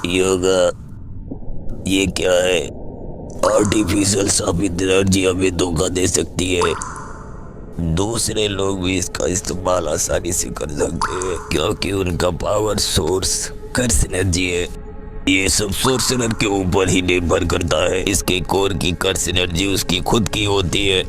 योगा, ये क्या है? आर्टिफिशियल साबित एनर्जी हमें धोखा दे सकती है। दूसरे लोग भी इसका इस्तेमाल आसानी से कर सकते हैं क्योंकि उनका पावर सोर्स कर्स एनर्जी है। ये सब सोर्सरर के ऊपर ही निर्भर करता है। इसके कोर की कर्स एनर्जी उसकी खुद की होती है।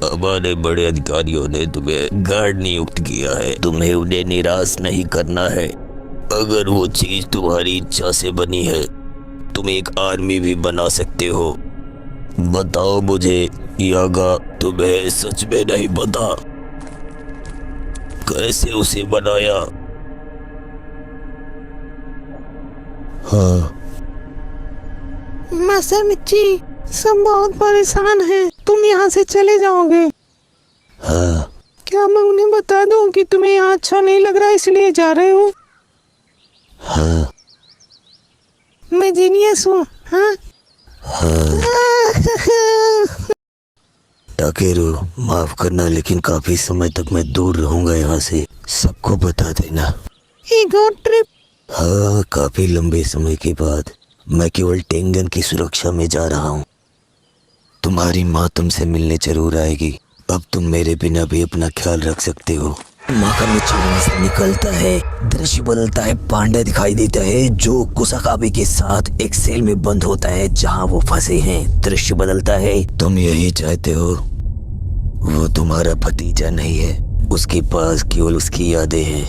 हमारे बड़े अधिकारियों ने तुम्हें गार्ड नियुक्त किया है। तुम्हें उन्हें निराश नहीं करना है। अगर वो चीज तुम्हारी इच्छा से बनी है, तुम एक आर्मी भी बना सकते हो। बताओ मुझे यागा, तुम्हें सच में नहीं पता कैसे उसे बनाया? हाँ मासामिची, सब बहुत परेशान हैं। तुम यहाँ से चले जाओगे? हाँ। क्या मैं उन्हें बता दूं कि तुम्हें यहाँ अच्छा नहीं लग रहा इसलिए जा रहे हो? हाँ। मैं जीनियस हूँ। हाँ? टाकेरू, माफ करना लेकिन काफी समय तक मैं दूर रहूंगा यहाँ से। सबको बता देना। एक और ट्रिप? हाँ, काफी लंबे समय के बाद। मैं केवल टेंगन की सुरक्षा में जा रहा हूँ। तुम्हारी माँ तुमसे मिलने जरूर आएगी। अब तुम मेरे बिना भी अपना ख्याल रख सकते हो। माकामिची वहाँ से निकलता है, दृश्य बदलता है। पांडा दिखाई देता है जो कुसाकाबे के साथ एक सेल में बंद होता है जहाँ वो फंसे हैं। दृश्य बदलता है। तुम यही चाहते हो? वो तुम्हारा भतीजा नहीं है, उसके पास केवल उसकी यादें हैं।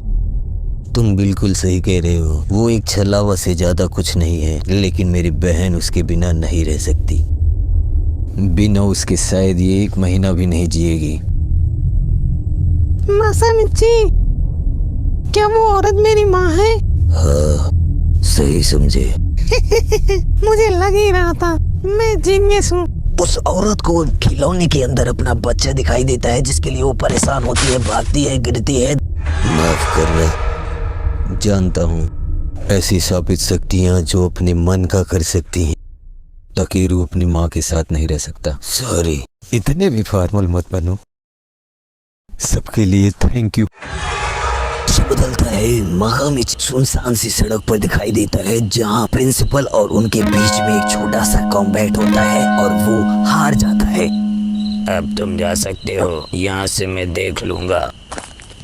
तुम बिल्कुल सही कह रहे हो। वो एक छलावा से ज्यादा कुछ नहीं है, लेकिन मेरी बहन उसके बिना नहीं रह सकती। बिना उसके शायद ये 1 महीना भी नहीं जिएगी। मासामिची, क्या वो औरत मेरी माँ है? हाँ, सही समझे। मुझे लग ही रहा था। मैं जीनियस हूँ। उस औरत को खिलौने के अंदर अपना बच्चा दिखाई देता है जिसके लिए वो परेशान होती है, भागती है, गिरती है। माफ करना, जानता हूँ ऐसी साबित शक्तियाँ जो अपने मन का कर सकती हैं। ताकेरू अपनी माँ के साथ नहीं रह सकता। सॉरी। इतने भी फॉर्मल मत बनो। सबके लिए थैंक यू। बदलता है। माकामिची सुनसान सी सड़क पर दिखाई देता है जहाँ प्रिंसिपल और उनके बीच में एक छोटा सा कॉम्बैट होता है और वो हार जाता है। अब तुम जा सकते हो, यहाँ से मैं देख लूंगा।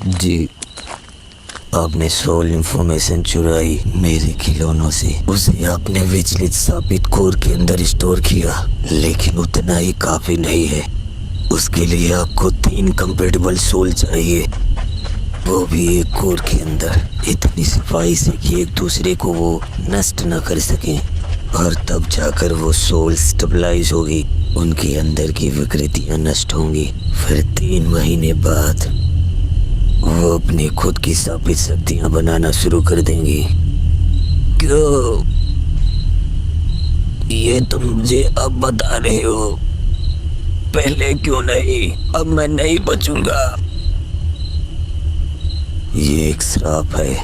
जी। आपने सोल इंफॉर्मेशन चुराई मेरे खिलौनों से। उसे आपने विचलित साबित कोर के अंदर स्टोर किया, लेकिन उतना ही काफी नहीं है। उसके लिए आपको 3 कंपैटिबल सोल चाहिए, वो भी एक कोर के अंदर, इतनी सफाई से कि एक दूसरे को वो नष्ट न कर सके। और तब जाकर वो सोल स्टेबलाइज होगी, उनके अंदर की विकृतियां नष्ट होंगी। फिर 3 महीने बाद वो अपने खुद की साबित शक्तियां बनाना शुरू कर देंगी। क्यों? ये तुम मुझे अब बता रहे हो, पहले क्यों नहीं? अब मैं नहीं बचूंगा। ये एक श्राप है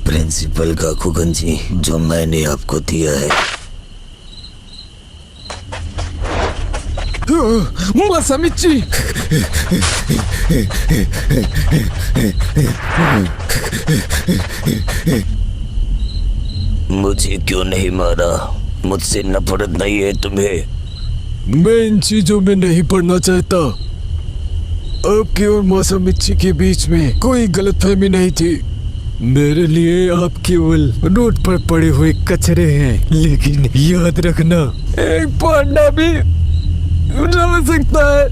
प्रिंसिपल का कुगंजी जो मैंने आपको दिया है। मासामिची, मुझे क्यों नहीं मारा? मुझसे नफरत नहीं है तुम्हें? मैं इन चीजों में नहीं पढ़ना चाहता। आपके और मासामिची के बीच में कोई गलतफहमी नहीं थी। मेरे लिए आप केवल रोड पर पड़े हुए कचरे हैं, लेकिन याद रखना एक पांडा भी रह सकता है।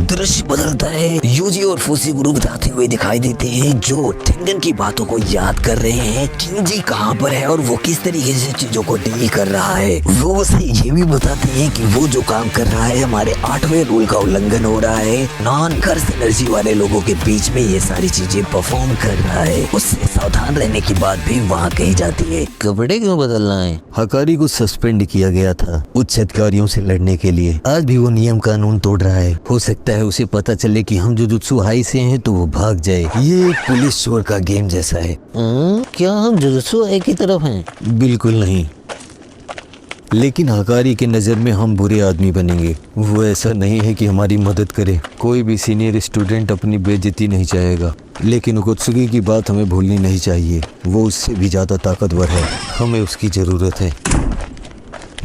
दृश्य बदलता है। यूजी और फूसी ग्रुप बताते हुए दिखाई देते हैं जो टेंगन की बातों को याद कर रहे हैं। किंजी कहाँ पर है और वो किस तरीके से चीजों को डील कर रहा है। वो उसे ये भी बताते हैं कि वो जो काम कर रहा है हमारे 8वें रूल का उल्लंघन हो रहा है। नॉन कर्स एनर्जी वाले लोगों के बीच में ये सारी चीजें परफॉर्म कर रहा है। उससे सावधान रहने की बात भी वहाँ कही जाती है। कपड़े क्यों बदलना है? हकारी को सस्पेंड किया गया था उच्च अधिकारियों से लड़ने के लिए। आज भी वो नियम कानून तोड़ रहा है। हो सकता है उसे पता चले कि हम जुजुत्सु हाई से हैं तो वो भाग जाए। ये एक पुलिस चोर का गेम जैसा है। क्या हम जुजुत्सु हाई की तरफ हैं? बिल्कुल नहीं। लेकिन हकारी की नज़र में हम बुरे आदमी बनेंगे। वो ऐसा नहीं है कि हमारी मदद करे। कोई भी सीनियर स्टूडेंट अपनी बेइज्जती नहीं चाहेगा, लेकिन ओकात्सुकी की बात हमें भूलनी नहीं चाहिए। वो उससे भी ज़्यादा ताकतवर है, हमें उसकी ज़रूरत है।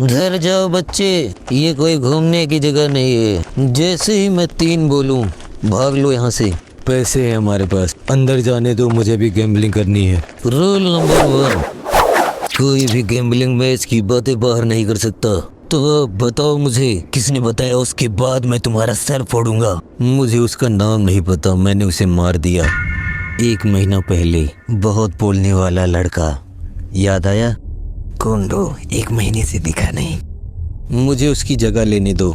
घर जाओ बच्चे, ये कोई घूमने की जगह नहीं है। जैसे ही मैं 3 बोलूं, भाग लो यहाँ से। पैसे हैं हमारे पास, अंदर जाने दो, मुझे भी गैम्बलिंग करनी है। रूल नंबर 1, कोई भी गैम्बलिंग मैच की बातें बाहर नहीं कर सकता। तो अब बताओ मुझे किसने बताया, उसके बाद मैं तुम्हारा सर फोड़ूंगा। मुझे उसका नाम नहीं पता, मैंने उसे मार दिया 1 महीना पहले। बहुत बोलने वाला लड़का, याद आया? कुंडो 1 महीने से दिखा नहीं। मुझे उसकी जगह लेने दो,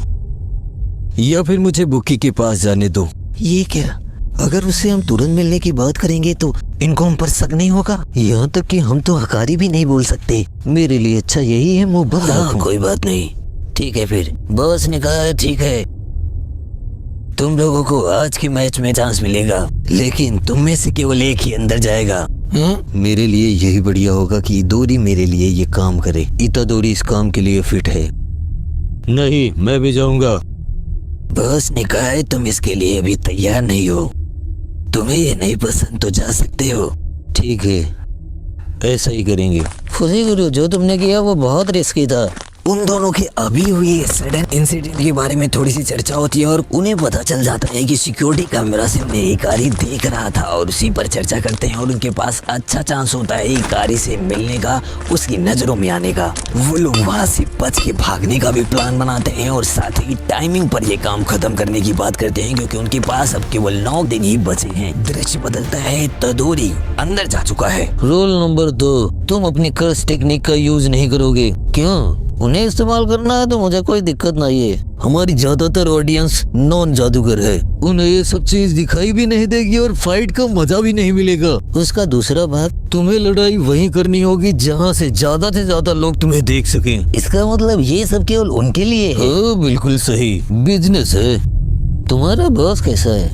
या फिर मुझे बुकी के पास जाने दो। ये क्या? अगर उससे हम तुरंत मिलने की बात करेंगे तो इनको हम पर शक नहीं होगा। यहाँ तक कि हम तो हकारी भी नहीं बोल सकते। मेरे लिए अच्छा यही है, मुंह बंद रखो। कोई बात नहीं, ठीक है फिर। बॉस ने कहा ठीक है, तुम लोगों को आज की मैच में चांस मिलेगा, लेकिन तुम में से केवल एक ही अंदर जाएगा। मेरे लिए यही बढ़िया होगा कि इतोरी मेरे लिए ये काम करे। इतादोरी इस काम के लिए फिट है। नहीं, मैं भी जाऊंगा। बॉस ने कहा है तुम इसके लिए अभी तैयार नहीं हो। तुम्हें ये नहीं पसंद तो जा सकते हो। ठीक है, ऐसा ही करेंगे। खुशी गुरु, जो तुमने किया वो बहुत रिस्की था। उन दोनों के अभी हुई सडन इंसिडेंट के बारे में थोड़ी सी चर्चा होती है और उन्हें पता चल जाता है कि सिक्योरिटी कैमरा से उन्हें हिकारी देख रहा था और उसी पर चर्चा करते हैं और उनके पास अच्छा चांस होता है हिकारी से मिलने का, उसकी नजरों में आने का। वो लोग वहाँ से बच के भागने का भी प्लान बनाते हैं और साथ ही टाइमिंग पर ये काम खत्म करने की बात करते हैं, क्योंकि उनके पास अब केवल 9 दिन ही बचे हैं। दृश्य बदलता है, इतादोरी अंदर जा चुका है। रोल नंबर 2, तुम अपनी कर्स टेक्निक का यूज नहीं करोगे। क्यों? उन्हें इस्तेमाल करना है तो मुझे कोई दिक्कत नहीं है। हमारी ज्यादातर ऑडियंस नॉन जादूगर है, उन्हें ये सब चीज दिखाई भी नहीं देगी और फाइट का मजा भी नहीं मिलेगा। उसका दूसरा भाग, तुम्हें लड़ाई वहीं करनी होगी जहाँ से ज्यादा लोग तुम्हें देख सकें। इसका मतलब ये सब केवल उनके लिए है? हाँ, बिल्कुल सही, बिजनेस है। तुम्हारा बॉस कैसा है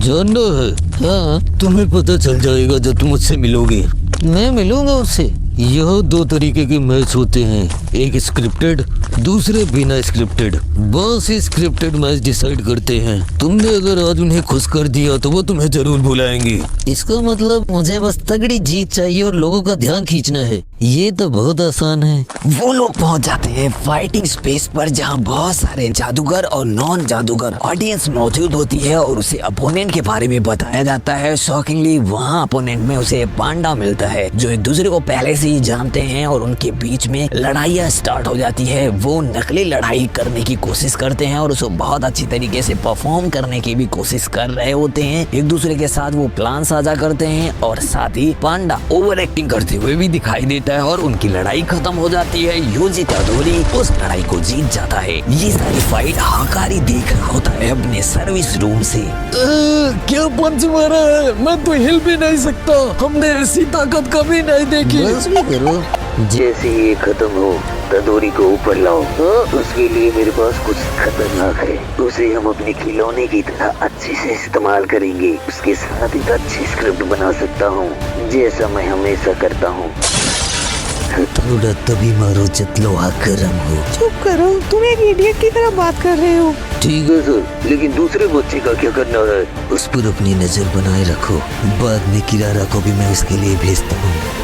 जानना है? हाँ, तुम्हें पता चल जाएगा जब तुम मुझसे मिलोगे। मैं मिलूंगा उससे। यह 2 तरीके के मैच होते हैं, एक स्क्रिप्टेड, दूसरे बिना स्क्रिप्टेड। बस स्क्रिप्टेड मैच डिसाइड करते हैं। तुमने अगर आज उन्हें खुश कर दिया तो वो तुम्हें जरूर बुलाएंगे। इसका मतलब मुझे बस तगड़ी जीत चाहिए और लोगों का ध्यान खींचना है। ये तो बहुत आसान है। वो लोग पहुंच जाते हैं फाइटिंग स्पेस पर, जहां बहुत सारे जादूगर और नॉन जादूगर ऑडियंस मौजूद होती है और उसे अपोनेंट के बारे में बताया जाता है। शॉकिंगली वहाँ अपोनेंट में उसे पांडा मिलता है, जो एक दूसरे को पहले से ही जानते हैं और उनके बीच में लड़ाइयाँ स्टार्ट हो जाती है। वो नकली लड़ाई करने की कोशिश करते हैं और उसको बहुत अच्छी तरीके से परफॉर्म करने की भी कोशिश कर रहे होते हैं। एक दूसरे के साथ वो प्लान साझा करते हैं और साथ ही पांडा ओवर एक्टिंग करते हुए भी दिखाई देता है और उनकी लड़ाई खत्म हो जाती है। यूजी इतादोरी उस लड़ाई को जीत जाता है। ये सारी फाइट हकारी देख रहा होता है अपने सर्विस रूम से। क्या पंच मारा है, मैं तो हिल भी नहीं सकता। हमने ऐसी ताकत कभी नहीं देखी। बस भी करो। जैसे ये खत्म हो, इतादोरी को ऊपर लाओ। उसके लिए मेरे पास कुछ खतरनाक है, उसे हम अपने खिलौने की तरह अच्छे से इस्तेमाल करेंगे। उसके साथ एक अच्छी स्क्रिप्ट बना सकता हूँ, जैसा मैं हमेशा करता हूँ। थोड़ा तभी मारो जब लोहा गर्म हो। चुप करो, तुम एक इडियट की तरह बात कर रहे हो। ठीक है सर, लेकिन दूसरे बच्चे का क्या करना है? उस पर अपनी नजर बनाए रखो, बाद में किरारा को भी मैं उसके लिए भेजता हूँ।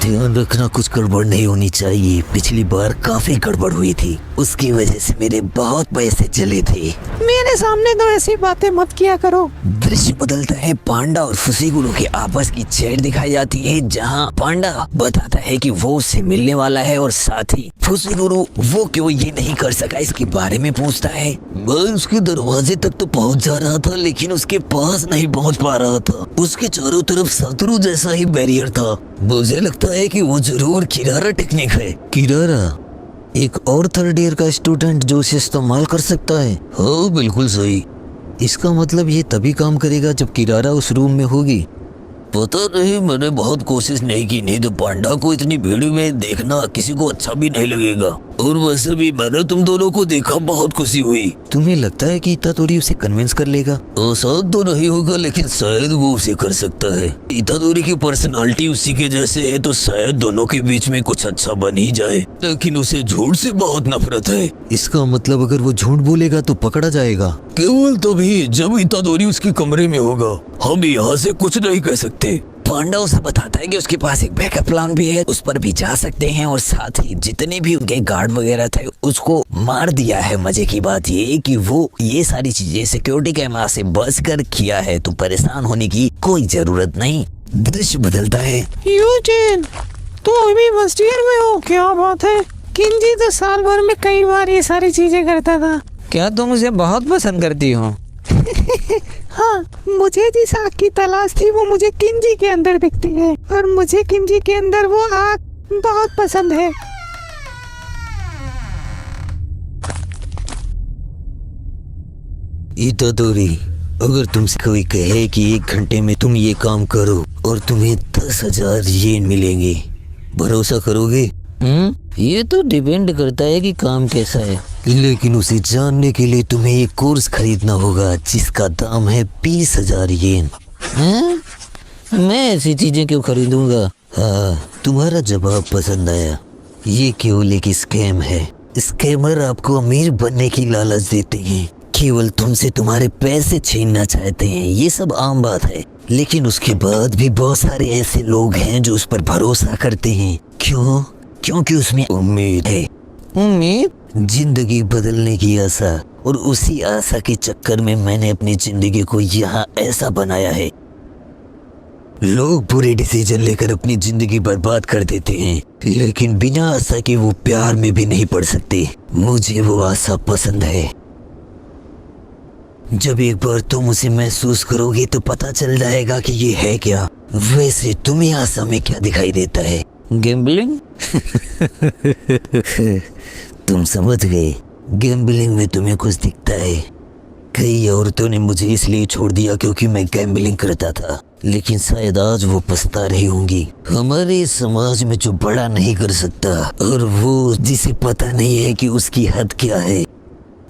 ध्यान रखना, कुछ गड़बड़ नहीं होनी चाहिए। पिछली बार काफी गड़बड़ हुई थी, उसकी वजह से मेरे बहुत पैसे चले थे। मेरे सामने तो ऐसी बातें मत किया करो। दृश्य बदलता है, पांडा और फुसीगुरु के आपस की चैट दिखाई जाती है, जहां पांडा बताता है कि वो उससे मिलने वाला है और साथ ही फुसीगुरु वो क्यों ये नहीं कर सका इसके बारे में पूछता है। मैं उसके दरवाजे तक तो पहुंच जा रहा था, लेकिन उसके पास नहीं पहुंच पा रहा था। उसके चारों तरफ शत्रु जैसा ही बैरियर था। मुझे लगता है कि वो जरूर किरारा टेक्निक है। किरारा एक और 3rd ईयर का स्टूडेंट जो इसे इस्तेमाल कर सकता है। हाँ, बिल्कुल सही। इसका मतलब ये तभी काम करेगा जब किरारा उस रूम में होगी। पता नहीं, मैंने बहुत कोशिश नहीं की, नहीं तो पांडा को इतनी भीड़ में देखना किसी को अच्छा भी नहीं लगेगा। और वैसे भी मैंने तुम दोनों को देखा, बहुत खुशी हुई। तुम्हें लगता है कि इतादोरी उसे कन्विंस कर लेगा? आसान तो नहीं होगा, लेकिन शायद वो उसे कर सकता है। इतादोरी की पर्सनालिटी उसी के जैसे है, तो शायद दोनों के बीच में कुछ अच्छा बन ही जाए। लेकिन उसे झूठ से बहुत नफरत है। इसका मतलब अगर वो झूठ बोलेगा तो पकड़ा जाएगा। केवल तभी जब इतादोरी उसके कमरे में होगा। हम यहाँ से कुछ नहीं कह सकते। पांडा उसे बताता है कि उसके पास एक बैकअप प्लान भी है, उस पर भी जा सकते हैं, और साथ ही जितने भी उनके गार्ड वगैरह थे उसको मार दिया है। मजे की बात ये कि वो ये सारी चीजें सिक्योरिटी कैमरा से बच कर किया है, तो परेशान होने की कोई जरूरत नहीं। दृश्य बदलता है। यूजिन, तो अभी फर्स्ट ईयर में हो? क्या बात है। किंजी तो साल भर में कई बार ये सारी चीजें करता था। क्या तुम मुझे बहुत पसंद करती हो? हाँ, मुझे जिस आग की तलाश थी वो मुझे किंजी के अंदर दिखती है, और मुझे किंजी के अंदर वो आग बहुत पसंद है। इतादोरी, अगर तुमसे कोई कहे कि 1 घंटे में तुम ये काम करो और तुम्हें 10,000 येन मिलेंगे, भरोसा करोगे? ये तो डिपेंड करता है कि काम कैसा है। लेकिन उसे जानने के लिए तुम्हें एक कोर्स खरीदना होगा जिसका दाम है 20,000 येन। हैं? मैं ऐसी चीजें क्यों खरीदूंगा? हाँ, तुम्हारा जवाब पसंद आया। ये केवल एक स्कैम है। स्कैमर आपको अमीर बनने की लालच देते हैं, केवल तुमसे तुम्हारे पैसे छीनना चाहते हैं। ये सब आम बात है, लेकिन उसके बाद भी बहुत सारे ऐसे लोग हैं जो उस पर भरोसा करते हैं। क्यों? क्योंकि उसमें उम्मीद है। उम्मीद? जिंदगी बदलने की आशा, और उसी आशा के चक्कर में मैंने अपनी जिंदगी को यहाँ ऐसा बनाया है। लोग बुरे डिसीजन लेकर अपनी जिंदगी बर्बाद कर देते हैं, लेकिन बिना आशा के वो प्यार में भी नहीं पड़ सकते। मुझे वो आशा पसंद है। जब एक बार तुम उसे महसूस करोगे तो पता चल जाएगा कि ये है क्या। वैसे तुम्हें आशा में क्या दिखाई देता है? गैम्बलिंग? तुम समझ गए। गैम्बलिंग में तुम्हें कुछ दिखता है। कई औरतों ने मुझे इसलिए छोड़ दिया क्योंकि मैं गैम्बलिंग करता था, लेकिन शायद आज वो पछता रही होंगी। हमारे समाज में जो बड़ा नहीं कर सकता, और वो जिसे पता नहीं है कि उसकी हद क्या है,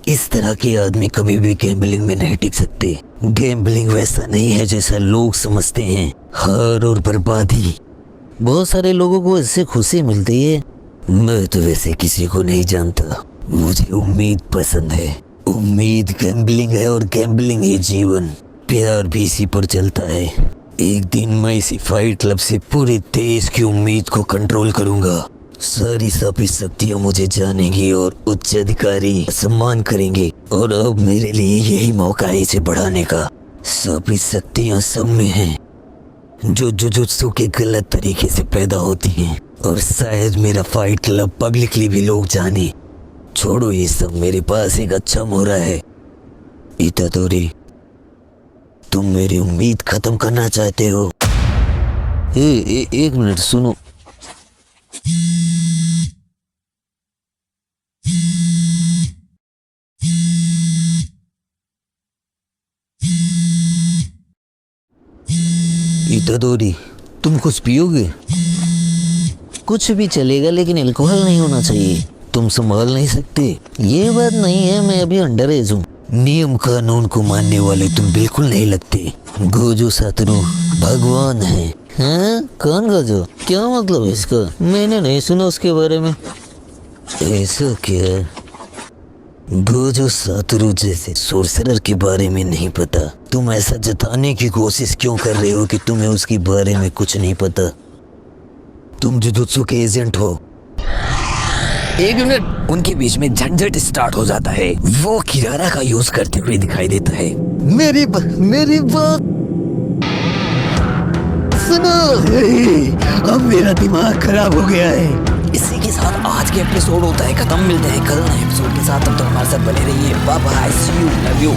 इस तरह के आदमी कभी भी गैम्बलिंग में नहीं टिक सकते। गैम्बलिंग वैसा नहीं है जैसा लोग समझते हैं, हार और बर्बादी। बहुत सारे लोगों को इससे खुशी मिलती है। मैं तो वैसे किसी को नहीं जानता। मुझे उम्मीद पसंद है। उम्मीद गैम्बलिंग है, और गैम्बलिंग ही जीवन। प्यार भी इसी पर चलता है। एक दिन मैं इसी फाइट क्लब से पूरे देश की उम्मीद को कंट्रोल करूंगा। सारी सभी शक्तियां मुझे जानेंगी और उच्च अधिकारी सम्मान करेंगे, और अब मेरे लिए यही मौका है इसे बढ़ाने का। सभी शक्तियां सब में हैं, जो जुजुत्सु के गलत तरीके से पैदा होती हैं, और शायद मेरा फाइट क्लब पब्लिकली भी लोग जाने। छोड़ो ये सब, मेरे पास एक अच्छा मोहरा है। इतादोरी, तुम मेरी उम्मीद खत्म करना चाहते हो? एक मिनट सुनो। इतादोरी, तुम कुछ पियोगे? कुछ भी चलेगा, लेकिन अल्कोहल नहीं होना चाहिए। तुम संभाल नहीं सकते? ये बात नहीं है, मैं अभी अंडर एज हूँ। नियम कानून को मानने वाले तुम बिल्कुल नहीं लगते। गोजो सातोरू भगवान है। हाँ? कौन गोजो? क्या मतलब है इसका? मैंने नहीं सुना उसके बारे में। ऐसा क्या? गोजो सातोरू जैसे सोर्सरर के बारे में नहीं पता? तुम ऐसा जताने की कोशिश क्यों कर रहे हो कि तुम्हें उसके बारे में कुछ नहीं पता? तुम जुजुत्सु के एजेंट हो। एक मिनट, उनके बीच में झंझट स्टार्ट हो जाता है। वो किराना का यूज करते हुए दिखाई देता है। मेरी बात सुनो। अब मेरा दिमाग खराब हो गया है। इसी के साथ आज के एपिसोड होता है खत्म। मिलते हैं कल नए एपिसोड के साथ। तब तक हमारे साथ बने रहिए। Bye bye, see you, love you.